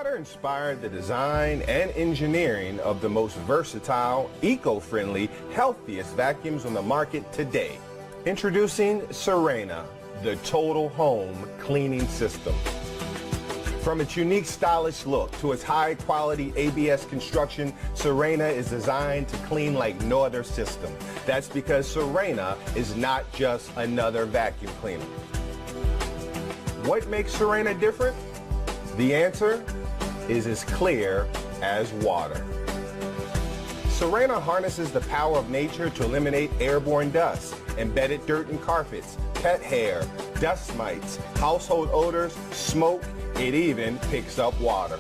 Water inspired the design and engineering of the most versatile, eco-friendly, healthiest vacuums on the market today. Introducing Sirena, the total home cleaning system. From its unique stylish look to its high-quality ABS construction, Sirena is designed to clean like no other system. That's because Sirena is not just another vacuum cleaner. What makes Sirena different? The answer is as clear as water. Sirena harnesses the power of nature to eliminate airborne dust, embedded dirt and carpets, pet hair, dust mites, household odors, smoke. It even picks up water.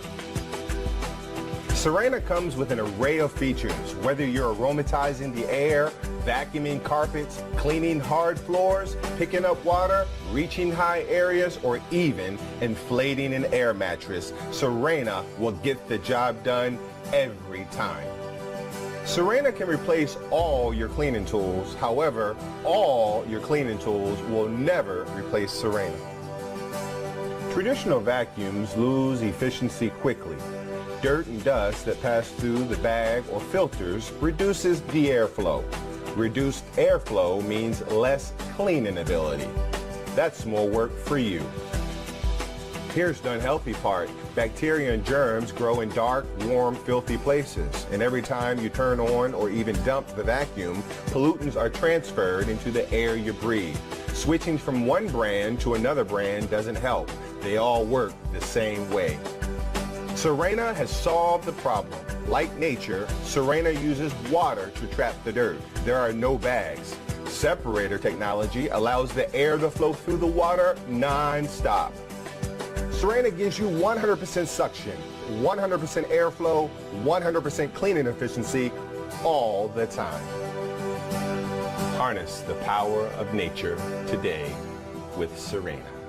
Sirena comes with an array of features, whether you're aromatizing the air, vacuuming carpets, cleaning hard floors, picking up water, reaching high areas, or even inflating an air mattress. Sirena will get the job done every time. Sirena can replace all your cleaning tools. However, all your cleaning tools will never replace Sirena. Traditional vacuums lose efficiency quickly. Dirt and dust that pass through the bag or filters reduces the airflow. Reduced airflow means less cleaning ability. That's more work for you. Here's the unhealthy part. Bacteria and germs grow in dark, warm, filthy places. And every time you turn on or even dump the vacuum, pollutants are transferred into the air you breathe. Switching from one brand to another brand doesn't help. They all work the same way. Sirena has solved the problem. Like nature, Sirena uses water to trap the dirt. There are no bags. Separator technology allows the air to flow through the water non-stop. Sirena gives you 100% suction, 100% airflow, 100% cleaning efficiency all the time. Harness the power of nature today with Sirena.